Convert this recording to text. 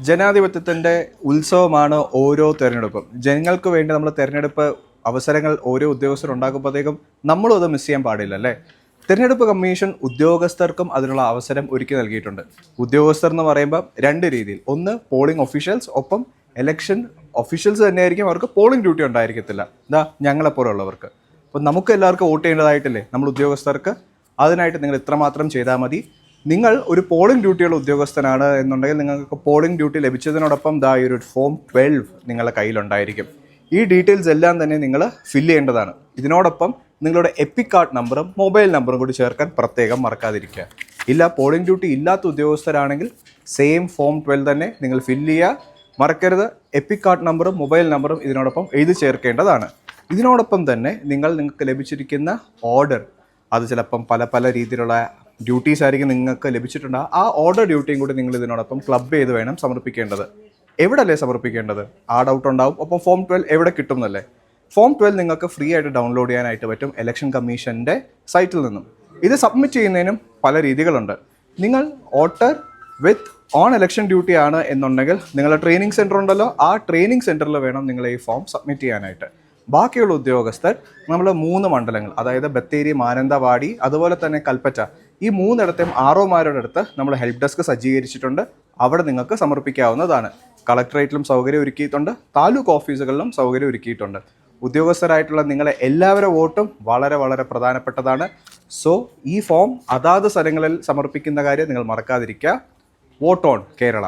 ജനാധിപത്യത്തിൻ്റെ ഉത്സവമാണ് ഓരോ തെരഞ്ഞെടുപ്പും. ജനങ്ങൾക്ക് വേണ്ടി നമ്മൾ തെരഞ്ഞെടുപ്പ് അവസരങ്ങൾ ഓരോ ഉദ്യോഗസ്ഥർ ഉണ്ടാക്കുമ്പോഴത്തേക്കും നമ്മളും അത് മിസ് ചെയ്യാൻ പാടില്ല അല്ലേ. തിരഞ്ഞെടുപ്പ് കമ്മീഷൻ ഉദ്യോഗസ്ഥർക്കും അതിനുള്ള അവസരം ഒരുക്കി നൽകിയിട്ടുണ്ട്. ഉദ്യോഗസ്ഥർ എന്ന് പറയുമ്പോൾ രണ്ട് രീതിയിൽ, ഒന്ന് പോളിംഗ് ഒഫീഷ്യൽസ്, ഒപ്പം ഇലക്ഷൻ ഒഫീഷ്യൽസ് തന്നെയായിരിക്കും, അവർക്ക് പോളിംഗ് ഡ്യൂട്ടി ഉണ്ടായിരിക്കത്തില്ല. ഇതാ ഞങ്ങളെപ്പോലുള്ളവർക്ക്. അപ്പോൾ നമുക്ക് എല്ലാവർക്കും വോട്ട് ചെയ്യേണ്ടതായിട്ടില്ലേ നമ്മൾ ഉദ്യോഗസ്ഥർക്ക്. അതിനായിട്ട് നിങ്ങൾ ഇത്രമാത്രം ചെയ്താൽ മതി. നിങ്ങൾ ഒരു പോളിംഗ് ഡ്യൂട്ടിയുള്ള ഉദ്യോഗസ്ഥനാണ് എന്നുണ്ടെങ്കിൽ നിങ്ങൾക്ക് പോളിംഗ് ഡ്യൂട്ടി ലഭിച്ചതിനോടൊപ്പം ഈ ഒരു ഫോം 12 നിങ്ങളുടെ കയ്യിലുണ്ടായിരിക്കും. ഈ ഡീറ്റെയിൽസ് എല്ലാം തന്നെ നിങ്ങൾ ഫില്ല് ചെയ്യേണ്ടതാണ്. ഇതിനോടൊപ്പം നിങ്ങളുടെ എപ്പിക് കാർഡ് നമ്പറും മൊബൈൽ നമ്പറും കൂടി ചേർക്കാൻ പ്രത്യേകം മറക്കാതിരിക്കുക. ഇല്ല, പോളിംഗ് ഡ്യൂട്ടി ഇല്ലാത്ത ഉദ്യോഗസ്ഥരാണെങ്കിൽ സെയിം ഫോം 12 തന്നെ നിങ്ങൾ ഫില്ല് ചെയ്യുക. മറക്കരുത്, എപ്പിക് കാർഡ് നമ്പറും മൊബൈൽ നമ്പറും ഇതിനോടൊപ്പം എഴുതി ചേർക്കേണ്ടതാണ്. ഇതിനോടൊപ്പം തന്നെ നിങ്ങൾക്ക് ലഭിച്ചിരിക്കുന്ന ഓർഡർ, അത് ചിലപ്പം പല പല രീതിയിലുള്ള ഡ്യൂട്ടീസ് ആയിരിക്കും നിങ്ങൾക്ക് ലഭിച്ചിട്ടുണ്ടാകും. ആ ഓർഡർ ഡ്യൂട്ടിയും കൂടി നിങ്ങൾ ഇതിനോടൊപ്പം ക്ലബ് ചെയ്ത് വേണം സമർപ്പിക്കേണ്ടത്. എവിടെയല്ലേ സമർപ്പിക്കേണ്ടത്? ആ ഡൗട്ട് ഉണ്ടാവും. ഒപ്പം ഫോം 12 എവിടെ കിട്ടും എന്നല്ലേ. ഫോം 12 നിങ്ങൾക്ക് ഫ്രീ ആയിട്ട് ഡൗൺലോഡ് ചെയ്യാനായിട്ട് പറ്റും ഇലക്ഷൻ കമ്മീഷൻ്റെ സൈറ്റിൽ നിന്നും. ഇത് സബ്മിറ്റ് ചെയ്യുന്നതിനും പല രീതികളുണ്ട്. നിങ്ങൾ voter with on election duty ആണ് എന്നുണ്ടെങ്കിൽ നിങ്ങളുടെ ട്രെയിനിങ് സെൻറ്റർ ഉണ്ടല്ലോ, ആ ട്രെയിനിങ് സെൻറ്ററിൽ വേണം നിങ്ങൾ ഈ ഫോം സബ്മിറ്റ് ചെയ്യാനായിട്ട്. ബാക്കിയുള്ള ഉദ്യോഗസ്ഥർ നമ്മൾ 3 മണ്ഡലങ്ങൾ, അതായത് ബത്തേരി, മാനന്തവാടി, അതുപോലെ തന്നെ കൽപ്പറ്റ, ഈ 3 ആർഒമാരുടെ അടുത്ത് നമ്മൾ ഹെൽപ്പ് ഡെസ്ക് സജ്ജീകരിച്ചിട്ടുണ്ട്. അവിടെ നിങ്ങൾക്ക് സമർപ്പിക്കാവുന്നതാണ്. കളക്ടറേറ്റിലും സൗകര്യം ഒരുക്കിയിട്ടുണ്ട്, താലൂക്ക് ഓഫീസുകളിലും സൗകര്യം ഒരുക്കിയിട്ടുണ്ട്. ഉദ്യോഗസ്ഥരായിട്ടുള്ള നിങ്ങളെ എല്ലാവരുടെ വോട്ടും വളരെ വളരെ പ്രധാനപ്പെട്ടതാണ്. സോ ഈ ഫോം അതാത് സ്ഥലങ്ങളിൽ സമർപ്പിക്കുന്ന കാര്യം നിങ്ങൾ മറക്കാതിരിക്കുക. Vote on Kerala.